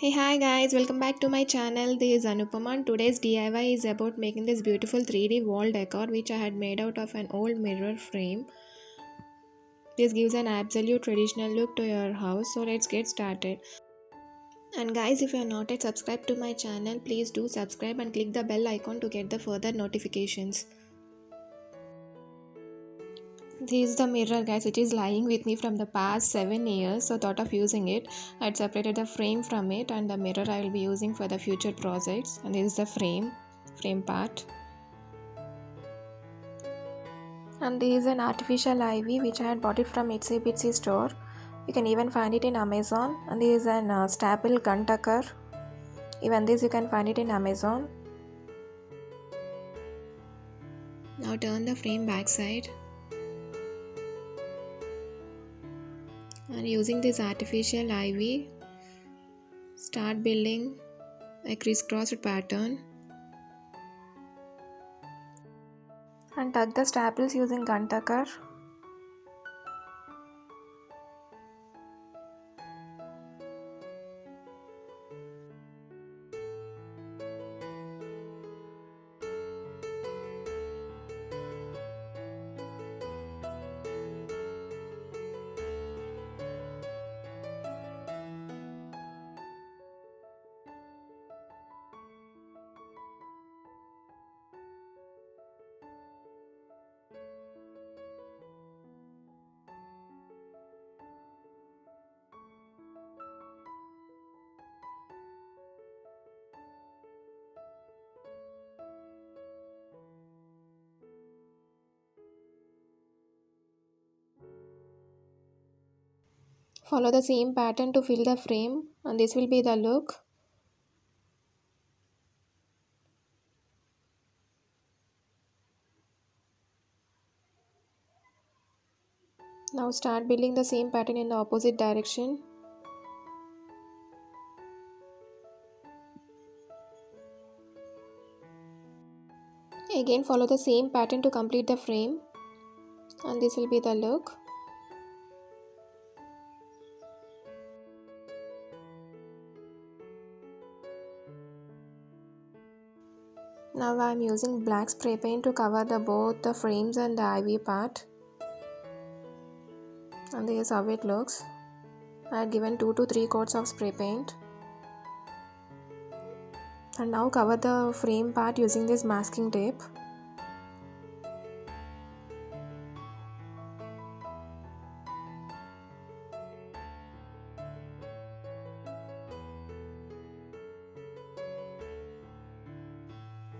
Hey, hi guys, welcome back to my channel. This is Anupama and today's DIY is about making this beautiful 3D wall decor which I had made out of an old mirror frame. This gives an absolute traditional look to your house, so let's get started. And guys, if you are not yet subscribed to my channel, please do subscribe and click the bell icon to get the further notifications. This is the mirror guys, which is lying with me from the past 7 years, so thought of using it. I had separated the frame from it and the mirror I will be using for the future projects. And this is the frame part. And this is an artificial ivy which I had bought it from Itsy Bitsy store. You can even find it in Amazon. And this is an staple gun tucker. Even this you can find it in Amazon. Now turn the frame backside. And using this artificial ivy, start building a crisscrossed pattern. And tuck the staples using gun tucker. Follow the same pattern to fill the frame, and this will be the look. Now start building the same pattern in the opposite direction. Again follow the same pattern to complete the frame, and this will be the look. Now I am using black spray paint to cover both the frames and the ivy part. And this is how it looks. I had given 2 to 3 coats of spray paint. And now cover the frame part using this masking tape.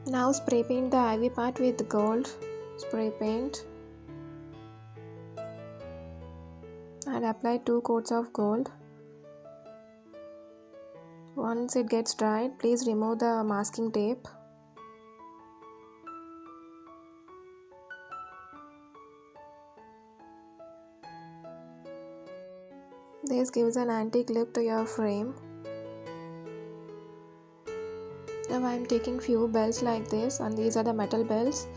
Now spray paint the ivy part with gold spray paint. And apply 2 coats of gold. Once it gets dried, please remove the masking tape. This gives an antique look to your frame. Now I am taking few bells like this, and these are the metal bells,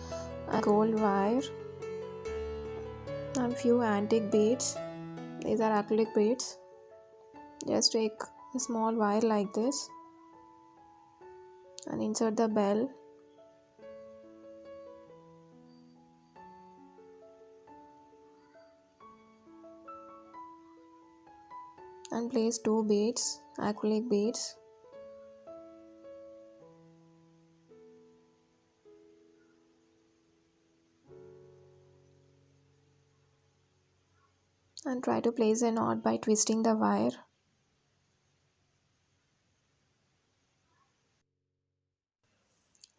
and gold wire, and few antique beads. These are acrylic beads. Just take a small wire like this and insert the bell. And place 2 beads, acrylic beads. And try to place a knot by twisting the wire.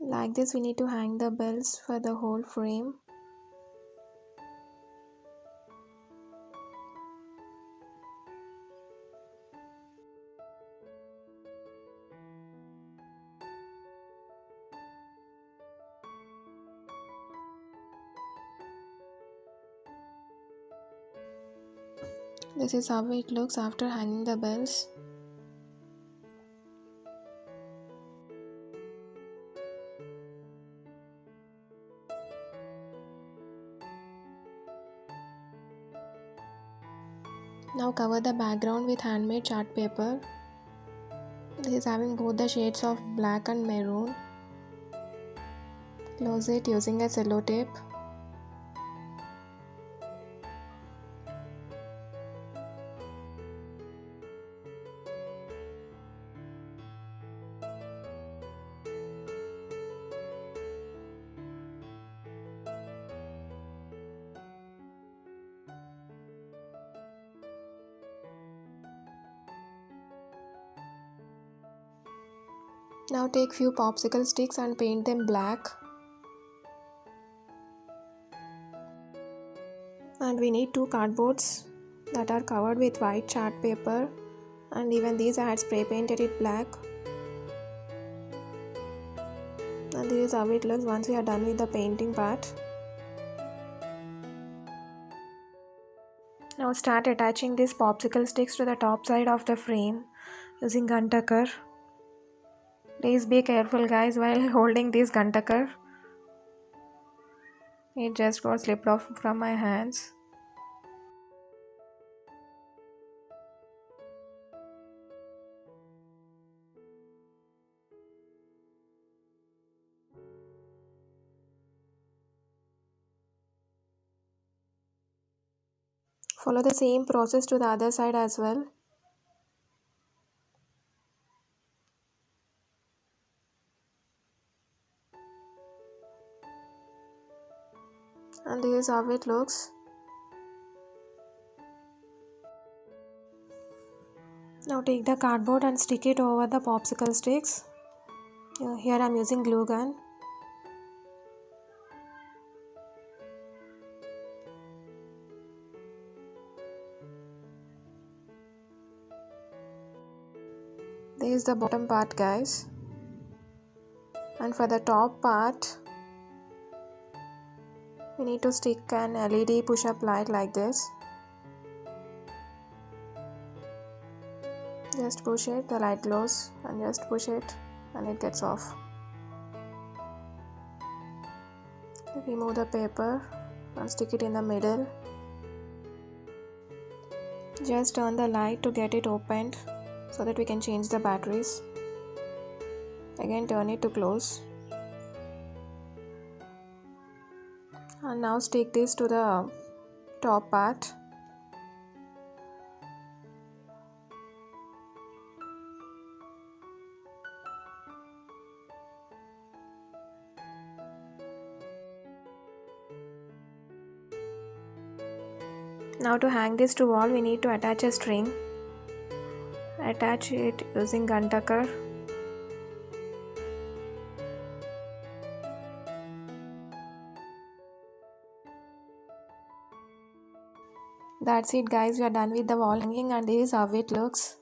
Like this we need to hang the bells for the whole frame. This is how it looks after hanging the bells. Now cover the background with handmade chart paper. This is having both the shades of black and maroon. Close it using a cello tape. Now take few popsicle sticks and paint them black. And we need 2 cardboards that are covered with white chart paper, and even these I had spray painted it black. And this is how it looks once we are done with the painting part. Now start attaching these popsicle sticks to the top side of the frame using gun tucker. Please be careful guys while holding this gun tucker. It just got slipped off from my hands. Follow the same process to the other side as well. And this is how it looks. Now take the cardboard and stick it over the popsicle sticks. Here I am using glue gun. This is the bottom part guys. And for the top part, we need to stick an LED push-up light like this. Just push it, the light glows, and just push it and it gets off. Remove the paper and stick it in the middle. Just turn the light to get it opened so that we can change the batteries. Again turn it to close. And now stick this to the top part. Now to hang this to wall, we need to attach a string. Attach it using gun tucker. That's it guys, we are done with the wall hanging and this is how it looks.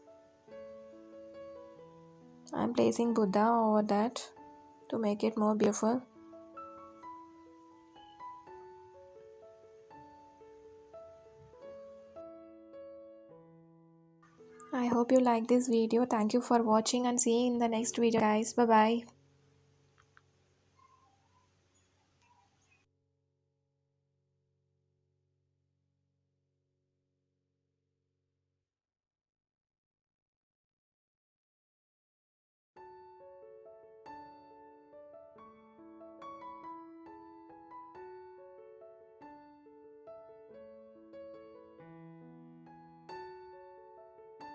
I am placing Buddha over that to make it more beautiful. I hope you like this video. Thank you for watching and see you in the next video guys. Bye bye.